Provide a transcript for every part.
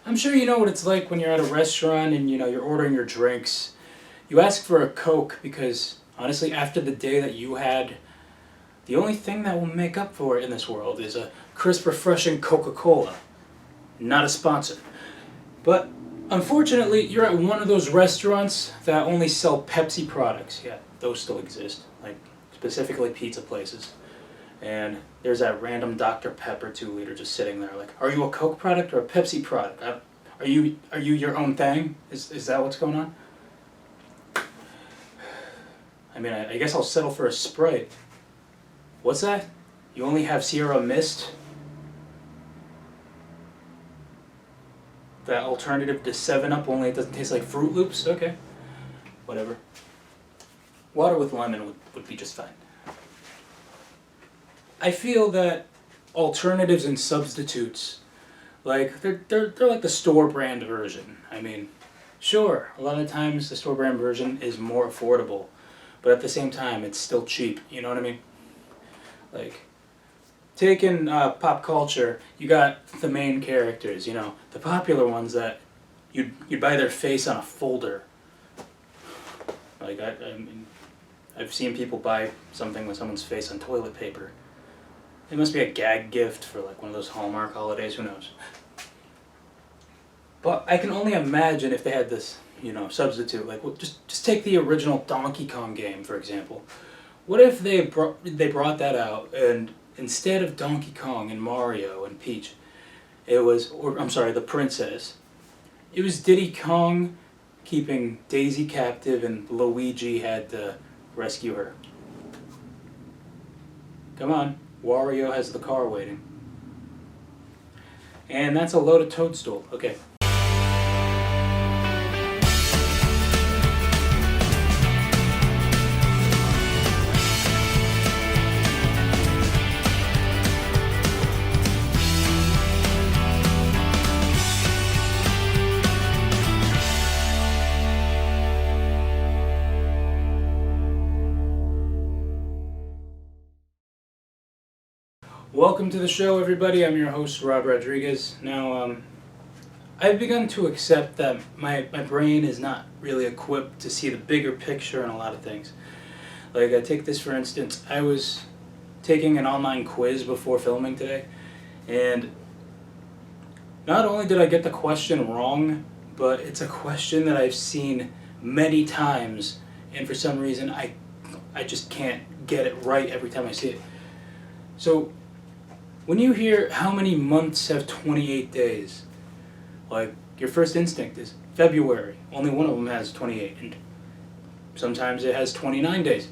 I'm sure you know what it's like when you're at a restaurant and you're ordering your drinks. You ask for a Coke because honestly, after the day that you had, the only thing that will make up for it in this world is a crisp, refreshing Coca-Cola. Not a sponsor. But unfortunately, you're at one of those restaurants that only sell Pepsi products. Yeah, those still exist, like specifically pizza places. And there's that random Dr. Pepper 2 liter just sitting there like, are you a Coke product or a Pepsi product? Are you your own thing? Is that what's going on? I mean, I guess I'll settle for a Sprite. What's that? You only have Sierra Mist? That alternative to 7-Up, only it doesn't taste like Fruit Loops? Okay. Whatever. Water with lemon would be just fine. I feel that alternatives and substitutes, like, they're like the store brand version. I mean, sure, a lot of times the store brand version is more affordable, but at the same time, it's still cheap. You know what I mean? Like, taking pop culture, you got the main characters, the popular ones that you'd buy their face on a folder. Like, I mean, I've seen people buy something with someone's face on toilet paper. It must be a gag gift for like one of those Hallmark holidays, who knows. But I can only imagine if they had this, substitute. Like, well, just take the original Donkey Kong game, for example. What if they brought that out, and instead of Donkey Kong and Mario and Peach, the princess, it was Diddy Kong keeping Daisy captive and Luigi had to rescue her. Come on, Wario has the car waiting. And that's a loaded toadstool. Okay. Welcome to the show, everybody. I'm your host, Rob Rodriguez. Now, I've begun to accept that my brain is not really equipped to see the bigger picture in a lot of things. Like, I take this for instance. I was taking an online quiz before filming today, and not only did I get the question wrong, but it's a question that I've seen many times, and for some reason I just can't get it right every time I see it. So, when you hear how many months have 28 days, like, your first instinct is February. Only one of them has 28, and sometimes it has 29 days.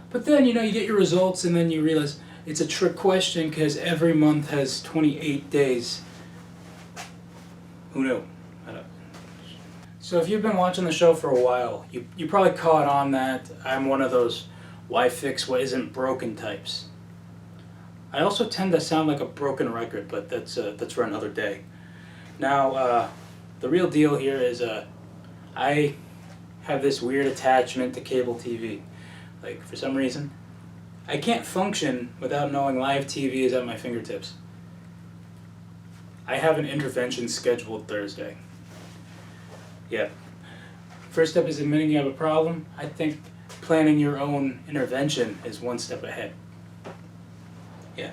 But then, you get your results, and then you realize it's a trick question because every month has 28 days. Who knew? So if you've been watching the show for a while, you probably caught on that I'm one of those why fix what isn't broken types. I also tend to sound like a broken record, but that's for another day. Now, the real deal here is I have this weird attachment to cable TV. Like, for some reason, I can't function without knowing live TV is at my fingertips. I have an intervention scheduled Thursday. Yeah. First step is admitting you have a problem. I think planning your own intervention is one step ahead. Yeah.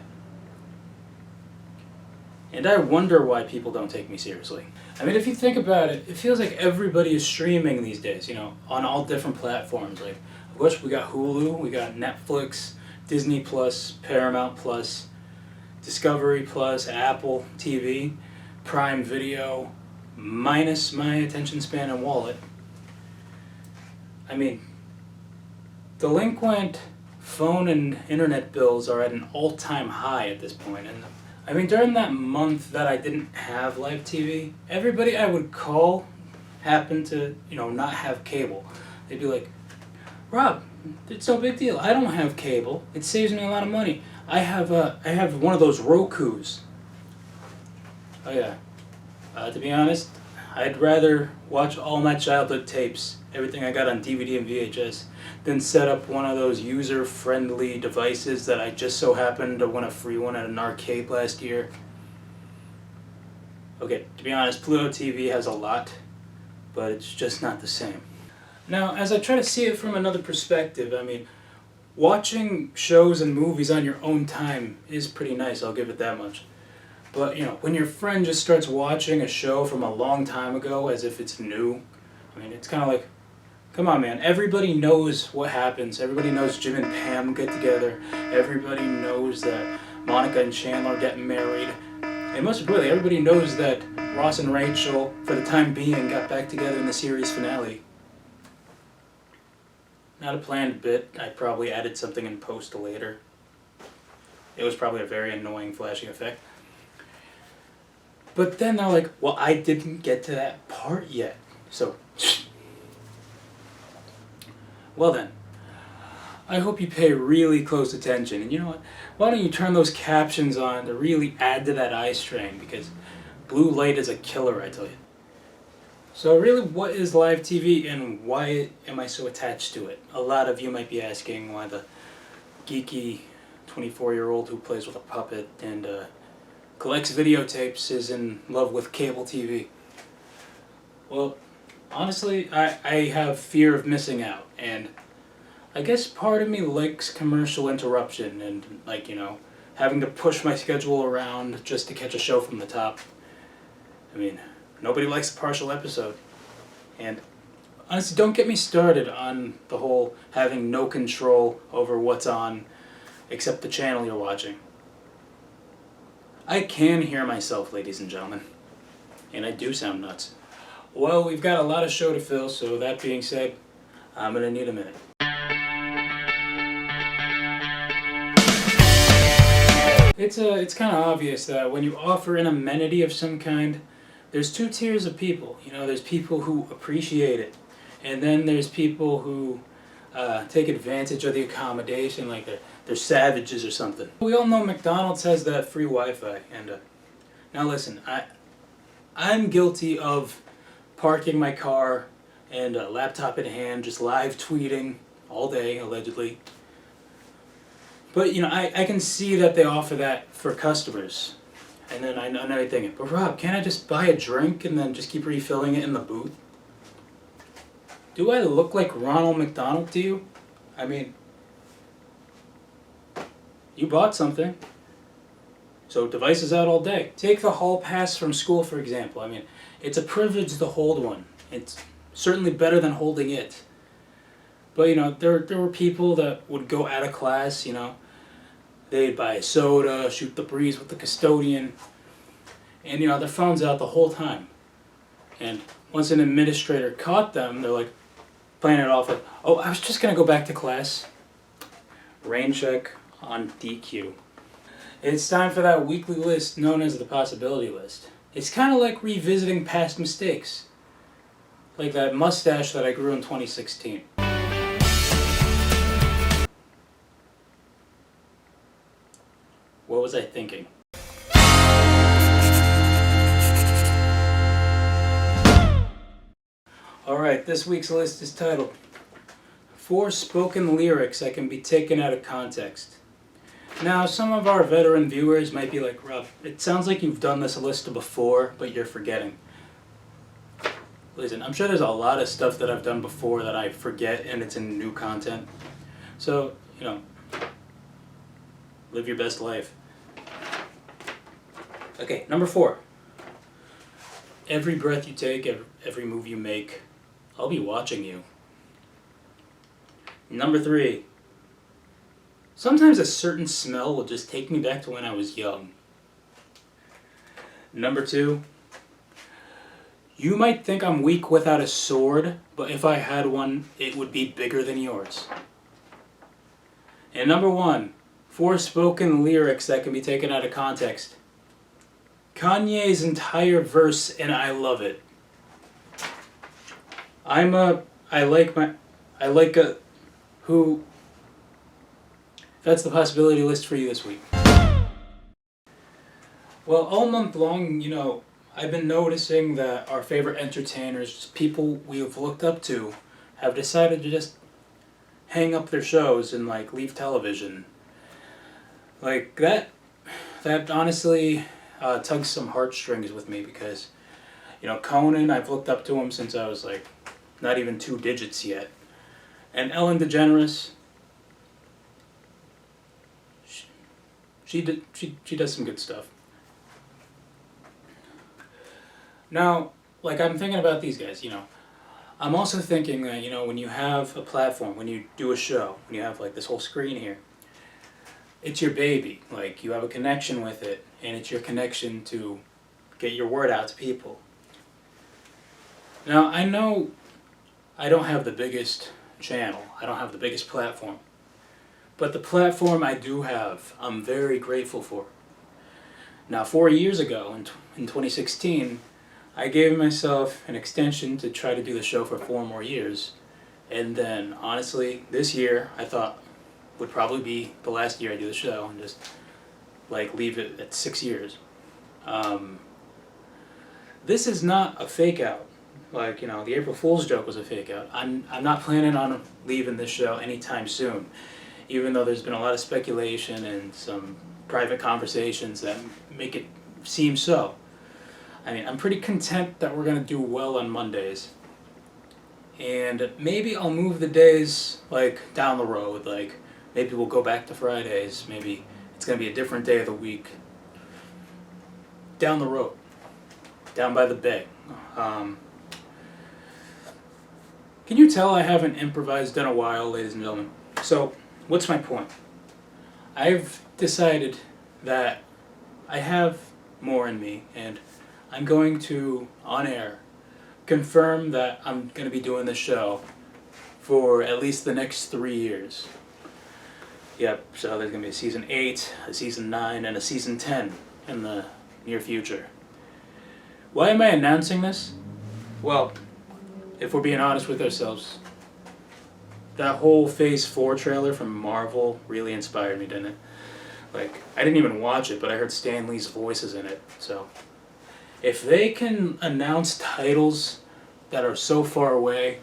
And I wonder why people don't take me seriously. I mean, if you think about it, it feels like everybody is streaming these days, on all different platforms. Like, of course, we got Hulu, we got Netflix, Disney Plus, Paramount Plus, Discovery Plus, Apple TV, Prime Video, minus my attention span and wallet. I mean, delinquent phone and internet bills are at an all-time high at this point. And I mean, during that month that I didn't have live TV, everybody I would call happened to, not have cable. They'd be like, Rob, it's no big deal. I don't have cable. It saves me a lot of money. I have one of those Rokus. Oh yeah. To be honest, I'd rather watch all my childhood tapes, everything I got on DVD and VHS, than set up one of those user-friendly devices that I just so happened to win a free one at an arcade last year. Okay, to be honest, Pluto TV has a lot, but it's just not the same. Now, as I try to see it from another perspective, I mean, watching shows and movies on your own time is pretty nice, I'll give it that much. But, when your friend just starts watching a show from a long time ago as if it's new, I mean, it's kind of like, come on, man. Everybody knows what happens. Everybody knows Jim and Pam get together. Everybody knows that Monica and Chandler get married. And most importantly, everybody knows that Ross and Rachel, for the time being, got back together in the series finale. Not a planned bit. I probably added something in post later. It was probably a very annoying flashing effect. But then they're like, well, I didn't get to that part yet. So, well then, I hope you pay really close attention. And you know what? Why don't you turn those captions on to really add to that eye strain? Because blue light is a killer, I tell you. So really, what is live TV and why am I so attached to it? A lot of you might be asking why the geeky 24-year-old who plays with a puppet and collects videotapes is in love with cable TV. Well, honestly, I have fear of missing out, and I guess part of me likes commercial interruption and, having to push my schedule around just to catch a show from the top. I mean, nobody likes a partial episode. And honestly, don't get me started on the whole having no control over what's on except the channel you're watching. I can hear myself, ladies and gentlemen, and I do sound nuts. Well, we've got a lot of show to fill, so that being said, I'm gonna need a minute. It's kind of obvious that when you offer an amenity of some kind, there's two tiers of people. There's people who appreciate it, and then there's people who take advantage of the accommodation, like they're savages or something. We all know McDonald's has that free Wi-Fi, and now listen, I'm guilty of parking my car and a laptop in hand, just live tweeting all day, allegedly. But, I can see that they offer that for customers. And then I know you're thinking, but Rob, can't I just buy a drink and then just keep refilling it in the booth? Do I look like Ronald McDonald to you? I mean, you bought something. So device is out all day. Take the hall pass from school, for example. I mean, it's a privilege to hold one. It's certainly better than holding it. But, there were people that would go out of class, they'd buy a soda, shoot the breeze with the custodian, and, their phone's out the whole time. And once an administrator caught them, they're like, playing it off like, oh, I was just going to go back to class. Rain check on DQ. It's time for that weekly list known as the possibility list. It's kind of like revisiting past mistakes. Like that mustache that I grew in 2016. What was I thinking? Alright, this week's list is titled 4 Spoken Lyrics That Can Be Taken Out of Context. Now, some of our veteran viewers might be like, Rob, it sounds like you've done this list before, but you're forgetting. Listen, I'm sure there's a lot of stuff that I've done before that I forget and it's in new content. So, live your best life. Okay, number 4. Every breath you take, every move you make, I'll be watching you. Number 3. Sometimes a certain smell will just take me back to when I was young. Number 2. You might think I'm weak without a sword, but if I had one, it would be bigger than yours. And number 1. 4 spoken lyrics that can be taken out of context. Kanye's entire verse, and I love it. That's the possibility list for you this week. Well, all month long, I've been noticing that our favorite entertainers, people we have looked up to, have decided to just hang up their shows and leave television. That honestly, tugs some heartstrings with me because, you know, Conan, I've looked up to him since I was like not even 2 digits yet. And Ellen DeGeneres, she does some good stuff. Now, like, I'm thinking about these guys, you know. I'm also thinking that, you know, when you have a platform, when you do a show, when you have like this whole screen here, it's your baby. Like, you have a connection with it, and it's your connection to get your word out to people. Now, I know I don't have the biggest channel, I don't have the biggest platform, but the platform I do have, I'm very grateful for. Now, 4 years ago, in 2016, I gave myself an extension to try to do the show for 4 more years, and then, honestly, this year, I thought would probably be the last year I do the show, and just, like, leave it at 6 years. This is not a fake out. Like, you know, the April Fool's joke was a fake out. I'm not planning on leaving this show anytime soon, even though there's been a lot of speculation and some private conversations that make it seem so. I mean, I'm pretty content that we're going to do well on Mondays. And maybe I'll move the days, like, down the road. Like, maybe we'll go back to Fridays. Maybe it's going to be a different day of the week. Down the road. Down by the bay. Can you tell I haven't improvised in a while, ladies and gentlemen? So, what's my point? I've decided that I have more in me, and I'm going to, on air, confirm that I'm going to be doing this show for at least the next 3 years. Yep, so there's going to be a season 8, a season 9, and a season 10 in the near future. Why am I announcing this? Well, if we're being honest with ourselves, that whole Phase 4 trailer from Marvel really inspired me, didn't it? Like, I didn't even watch it, but I heard Stan Lee's voices in it, so if they can announce titles that are so far away,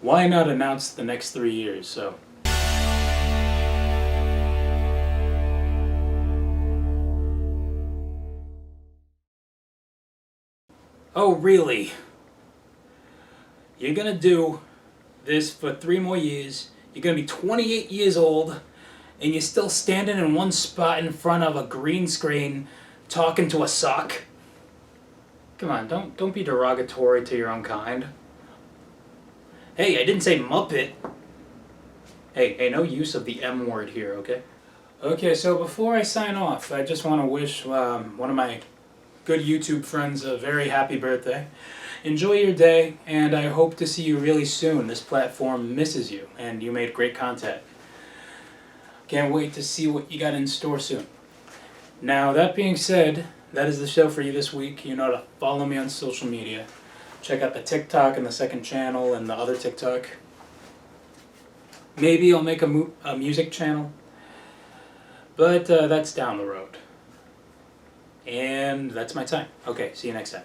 why not announce the next 3 years? So, oh really? You're gonna do this for 3 more years, you're gonna be 28 years old, and you're still standing in one spot in front of a green screen talking to a sock? Come on, don't be derogatory to your own kind. Hey, I didn't say Muppet. Hey, no use of the M word here, okay? Okay, so before I sign off, I just want to wish one of my good YouTube friends a very happy birthday. Enjoy your day, and I hope to see you really soon. This platform misses you, and you made great content. Can't wait to see what you got in store soon. Now, that being said, that is the show for you this week. You know to follow me on social media. Check out the TikTok and the second channel and the other TikTok. Maybe I'll make a music channel, but that's down the road. And that's my time. Okay, see you next time.